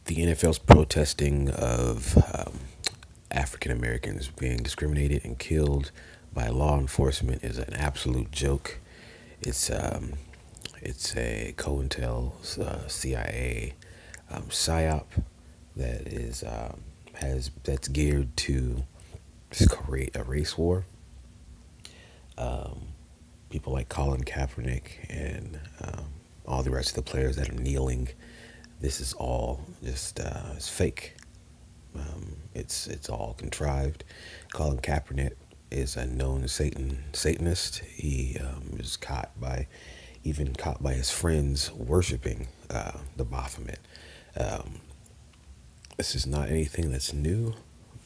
The N.f.l's protesting of African Americans being discriminated and killed by law enforcement is an absolute joke. It's it's a CIA psyop that is that's geared to just create a race war. People like Colin Kappernick and all the rest of the players that are kneeling. This is all just it's fake. It's all contrived. Colin Kaepernick is a known Satanist. He was even caught by his friends worshiping the Baphomet. This is not anything that's new,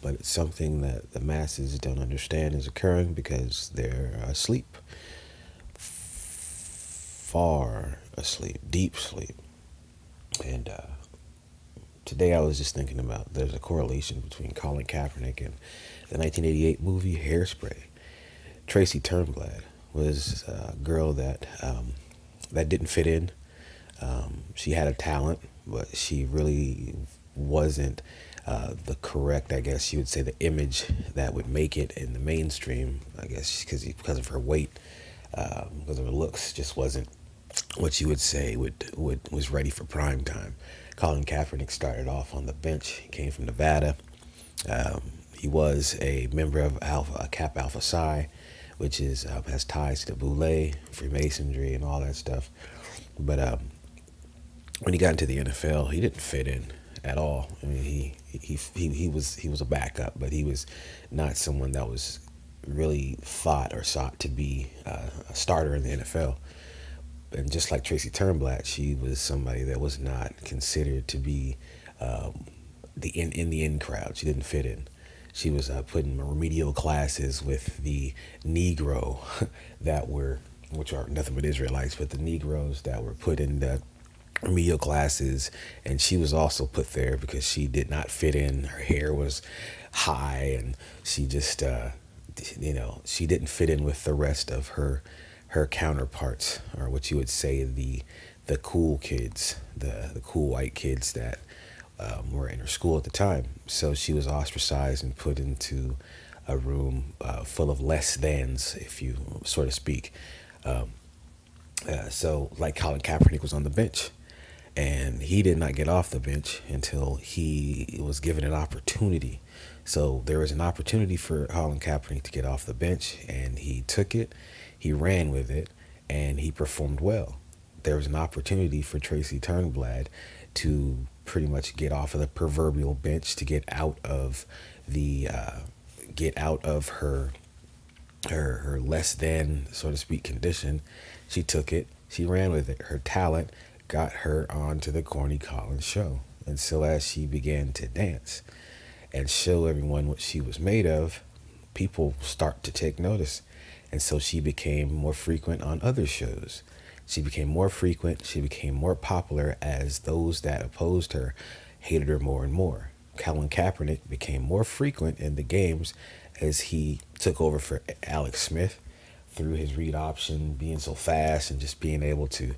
but it's something that the masses don't understand is occurring because they're asleep, far asleep, deep sleep. And today I was just thinking about there's a correlation between Colin Kaepernick and the 1988 movie Hairspray. Tracy Turnblad was a girl that didn't fit in. She had a talent, but she really wasn't the correct, I guess you would say, the image that would make it in the mainstream. I guess because of her weight, because of her looks, just wasn't what you would say was ready for prime time. Colin Kaepernick started off on the bench. He came from Nevada. He was a member of Kappa Alpha Psi, which is has ties to the Boule, Freemasonry, and all that stuff. But when he got into the N.f.l, he didn't fit in at all. I mean, he was a backup, but he was not someone that was really thought or sought to be a starter in the N.f.l. And just like Tracy Turnblad, she was somebody that was not considered to be in the in crowd. She didn't fit in. She was put in remedial classes with the Negro which are nothing but Israelites, but the Negroes that were put in the remedial classes, and she was also put there because she did not fit in. Her hair was high, and she just, she didn't fit in with the rest of her counterparts, or what you would say the cool kids, the cool white kids that were in her school at the time. So she was ostracized and put into a room full of less thans, if you so to speak. So like Colin Kaepernick was on the bench, and he did not get off the bench until he was given an opportunity. So there was an opportunity for Colin Kaepernick to get off the bench, and he took it, he ran with it, and he performed well. There was an opportunity for Tracy Turnblad to pretty much get off of the proverbial bench, to get out of her less than, so to speak, condition. She took it, she ran with it. Her talent got her onto the Corny Collins show. And so as she began to dance and show everyone what she was made of, people start to take notice. And so she became more frequent on other shows. She became more frequent. She became more popular as those that opposed her hated her more and more. Colin Kaepernick became more frequent in the games as he took over for Alex Smith through his read option, being so fast and just being able to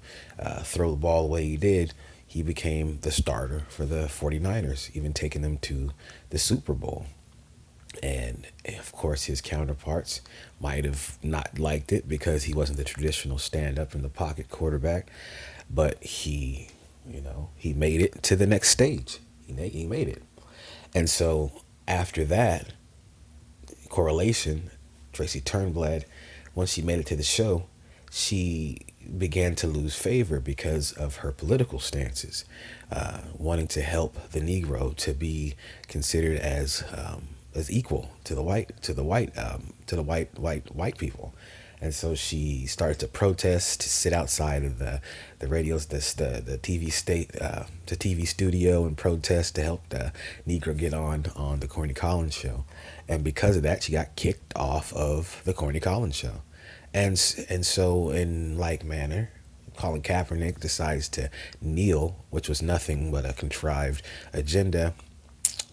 throw the ball the way he did. He became the starter for the 49ers, even taking them to the Super Bowl. And of course, his counterparts might have not liked it because he wasn't the traditional stand-up in the pocket quarterback, but he made it to the next stage. He made it. And so after that correlation, Tracy Turnblad, once she made it to the show, she began to lose favor because of her political stances, wanting to help the Negro to be considered as equal to the white people. And so she started to protest, to sit outside of the radios, the TV studio, and protest to help the Negro get on the Corny Collins show. And because of that, she got kicked off of the Corny Collins show. And so in like manner, Colin Kaepernick decides to kneel, which was nothing but a contrived agenda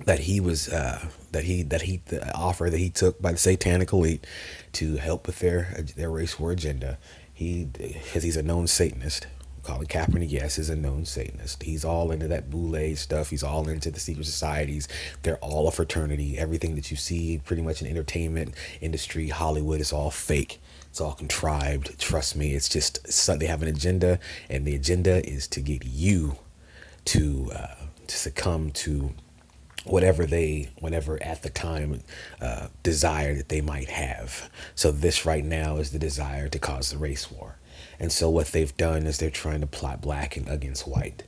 that he was the offer that he took by the satanic elite to help with their race war agenda. Because he's a known Satanist, Colin Kaepernick, yes, is a known Satanist. He's all into that boule stuff. He's all into the secret societies. They're all a fraternity. Everything that you see pretty much in entertainment industry, Hollywood, is all fake. It's all contrived. Trust me. It's just they have an agenda, and the agenda is to get you to succumb to whatever at the time desire that they might have. So this right now is the desire to cause the race war. And so what they've done is they're trying to plot black and against white,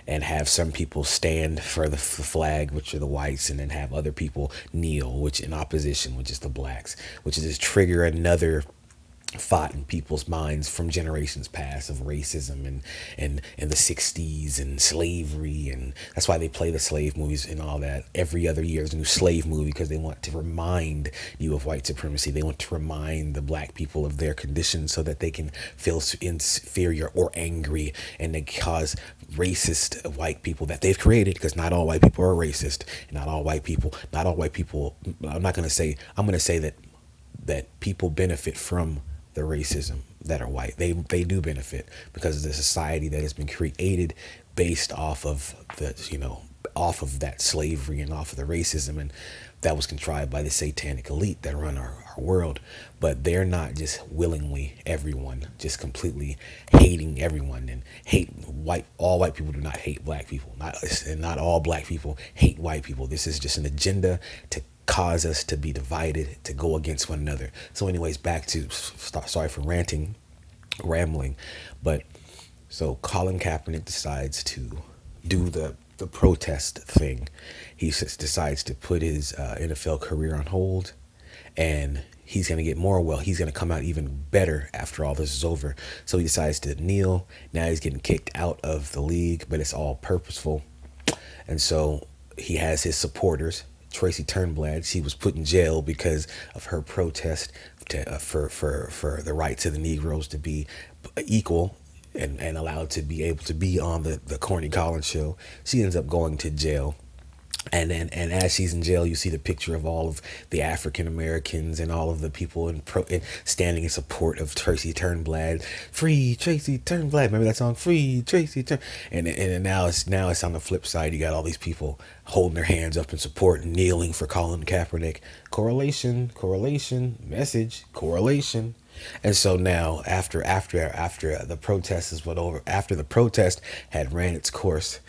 and have some people stand for the flag, which are the whites, and then have other people kneel, which in opposition, which is the blacks, which is just trigger another thought in people's minds from generations past of racism and the 60s and slavery. And that's why they play the slave movies and all that every other year. There's a new slave movie because they want to remind you of white supremacy. They want to remind the black people of their condition so that they can feel inferior or angry, and they cause racist white people that they've created, because not all white people are racist, and not all white people I'm going to say that people benefit from the racism that are white. They do benefit because of the society that has been created based off of off of that slavery and off of the racism, and that was contrived by the satanic elite that run our world. But they're not just willingly everyone just completely hating everyone and all white people do not hate black people, not all black people hate white people. This is just an agenda to cause us to be divided, to go against one another. So anyways, back to, sorry for rambling, but so Colin Kaepernick decides to do the protest thing. He just decides to put his N.f.l. career on hold, and he's going to get he's going to come out even better after all this is over. So he decides to kneel. Now he's getting kicked out of the league, but it's all purposeful. And so he has his supporters. Tracy Turnblads, she was put in jail because of her protest for the rights of the Negroes to be equal and allowed to be able to be on the Corny Collins show. She ends up going to jail. And as she's in jail, you see the picture of all of the African Americans and all of the people standing in support of Tracy Turnblad. Free Tracy Turnblad. Remember that song? Free Tracy Turn. And now it's on the flip side. You got all these people holding their hands up in support and kneeling for Colin Kaepernick. Correlation, message, correlation. And so now after the protest is over, after the protest had ran its course,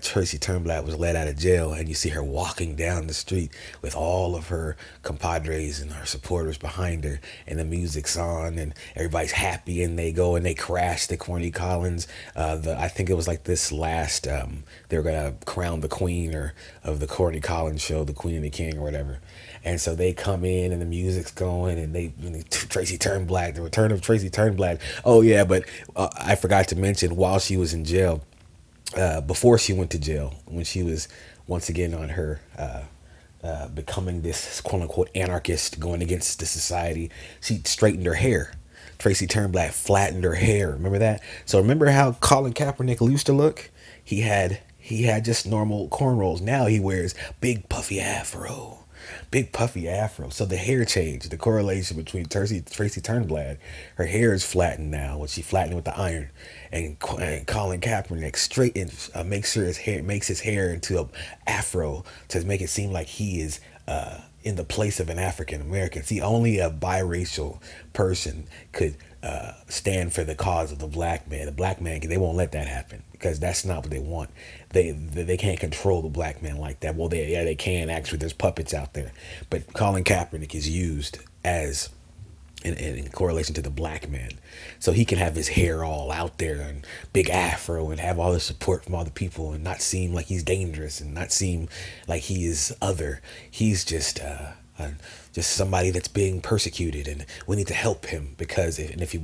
Tracy Turnblad was let out of jail, and you see her walking down the street with all of her compadres and her supporters behind her, and the music's on and everybody's happy, and they go and they crash the Corny Collins. I think it was like this last, they were gonna crown the queen of the Corny Collins show, the Queen and the King or whatever. And so they come in and the music's going, and Tracy Turnblad, the return of Tracy Turnblad. Oh yeah, but I forgot to mention, while she was in jail, before she went to jail, when she was once again on her becoming this quote unquote anarchist, going against the society, she straightened her hair. Tracy Turnblad flattened her hair. Remember that? So remember how Colin Kaepernick used to look? He had just normal cornrows. Now he wears big puffy afro. Big puffy afro. So the hair changed. The correlation between Tracy Turnblad, her hair is flattened now. When she flattened with the iron, and Colin Kaepernick straightens, makes his hair into a afro to make it seem like he is in the place of an African American. See, only a biracial person could stand for the cause of the black man. The black man, they won't let that happen, because that's not what they want. They can't control the black man like that. Well, they can actually. There's puppets out there, but Colin Kaepernick is used as in correlation to the black man, so he can have his hair all out there and big afro and have all the support from all the people and not seem like he's dangerous and not seem like he is other. He's just somebody that's being persecuted, and we need to help him, because if he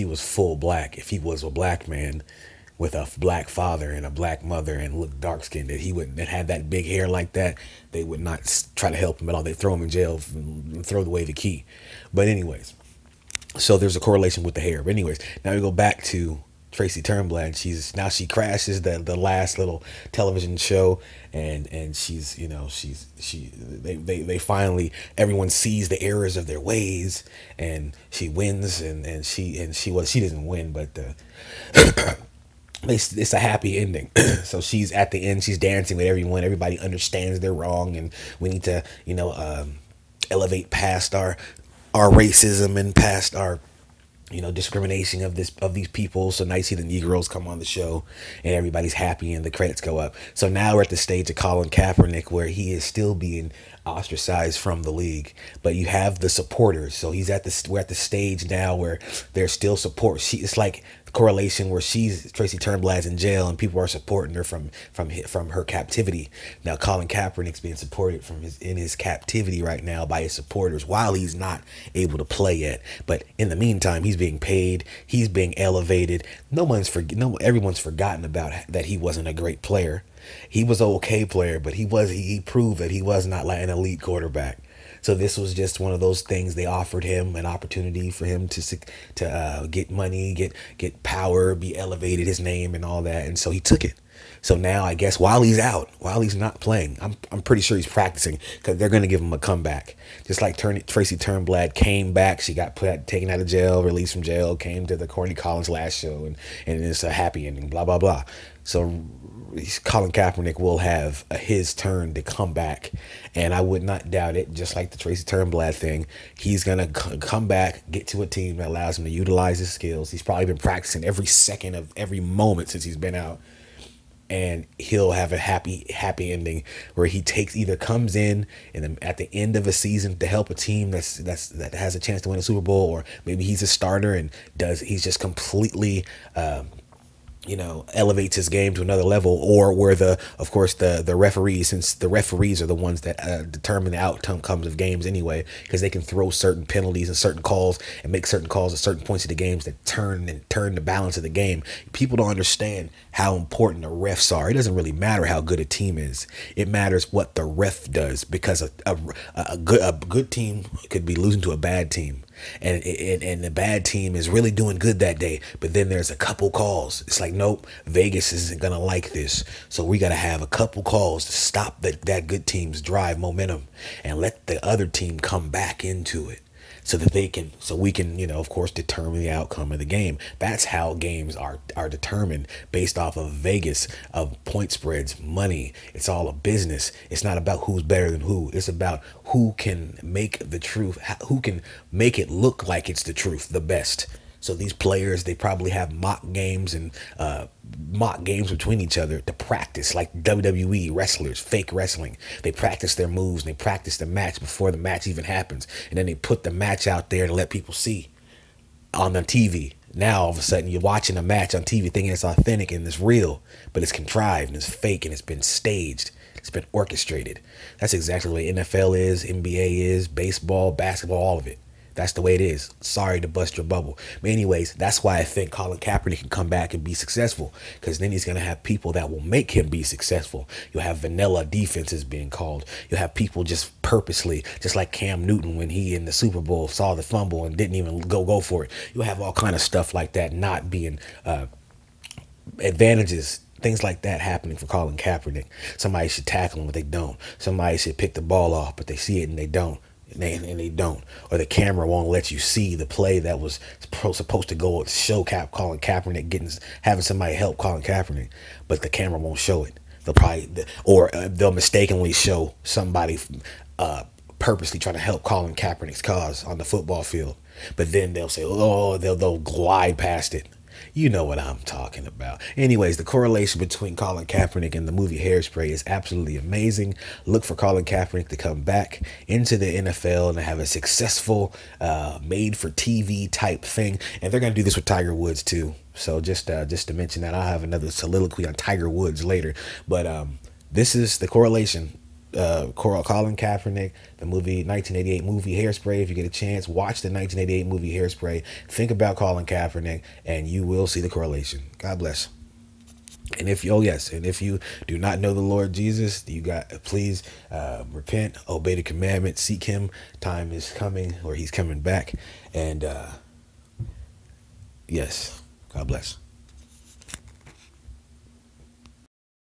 was full black, if he was a black man with a black father and a black mother and looked dark skinned, that he wouldn't have that big hair like that, they would not try to help him at all. They throw him in jail and throw away the key. But anyways, so there's a correlation with the hair. But anyways, now we go back to Tracy Turnblad. She crashes the last little television show, and she's, you know, they finally, everyone sees the errors of their ways, and she wins, and she doesn't win, but it's a happy ending. So she's at the end, she's dancing with everyone. Everybody understands they're wrong, and we need to, you know, elevate past our racism and past our, you know, discrimination of these people. So now you see the Negroes come on the show, and everybody's happy, and the credits go up. So now we're at the stage of Colin Kaepernick, where he is still being ostracized from the league, but you have the supporters. So we're at the stage now where there's still support. It's like the correlation where Tracy Turnblad's in jail, and people are supporting her from her captivity. Now Colin Kaepernick's being supported in his captivity right now by his supporters, while he's not able to play yet. But in the meantime, he's being paid, he's being elevated. Everyone's forgotten about that he wasn't a great player. He was an okay player, but he proved that he was not like an elite quarterback. So this was just one of those things. They offered him an opportunity for him to get money, get power, be elevated, his name and all that, and so he took it. So now I guess while he's not playing, I'm pretty sure he's practicing, because they're going to give him a comeback. Just like Tracy Turnblad came back. She got taken out of jail, released from jail, came to the Corny Collins last show, and it's a happy ending, blah, blah, blah. So Colin Kaepernick will have his turn to come back, and I would not doubt it. Just like the Tracy Turnblad thing, he's going to come back, get to a team that allows him to utilize his skills. He's probably been practicing every second of every moment since he's been out. And he'll have a happy ending where he comes in and at the end of a season to help a team that has a chance to win a Super Bowl, or maybe he's a starter and he's just completely you know, elevates his game to another level, or where of course the referees, since the referees are the ones that determine the outcomes of games anyway, because they can throw certain penalties and certain calls and make certain calls at certain points of the games that turn the balance of the game. People don't understand how important the refs are. It doesn't really matter how good a team is. It matters what the ref does, because a good team could be losing to a bad team. And the bad team is really doing good that day, but then there's a couple calls. It's like, nope, Vegas isn't gonna like this, so we gotta have a couple calls to stop that good team's drive momentum and let the other team come back into it, so we can, you know, of course, determine the outcome of the game. That's how games are determined, based off of Vegas, of point spreads, money. It's all a business. It's not about who's better than who. It's about who can make who can make it look like it's the truth the best. So these players, they probably have mock games between each other to practice, like WWE wrestlers, fake wrestling. They practice their moves, and they practice the match before the match even happens. And then they put the match out there to let people see on the TV. Now, all of a sudden, you're watching a match on TV thinking it's authentic and it's real, but it's contrived and it's fake and it's been staged. It's been orchestrated. That's exactly what N.f.l is, NBA is, baseball, basketball, all of it. That's the way it is. Sorry to bust your bubble. But anyways, that's why I think Colin Kaepernick can come back and be successful, because then he's going to have people that will make him be successful. You'll have vanilla defenses being called. You'll have people just purposely, just like Cam Newton when he in the Super Bowl saw the fumble and didn't even go for it. You'll have all kind of stuff like that not being advantages. Things like that happening for Colin Kaepernick. Somebody should tackle him, but they don't. Somebody should pick the ball off, but they see it and they don't. And they don't, or the camera won't let you see the play that was supposed to go to show Colin Kaepernick having somebody help Colin Kaepernick, but the camera won't show it. They'll mistakenly show somebody purposely trying to help Colin Kaepernick's cause on the football field, but then they'll say, oh, they'll glide past it. You know what I'm talking about. Anyways, the correlation between Colin Kaepernick and the movie Hairspray is absolutely amazing. Look for Colin Kaepernick to come back into the NFL and have a successful made-for-TV type thing. And they're going to do this with Tiger Woods too. So just to mention that, I'll have another soliloquy on Tiger Woods later. But this is the correlation. Colin Kaepernick, the 1988 movie Hairspray. If you get a chance, watch the 1988 movie Hairspray. Think about Colin Kaepernick, and you will see the correlation. God bless. And if you do not know the Lord Jesus, please repent, obey the commandment, seek Him. Time is coming, or He's coming back. And yes, God bless.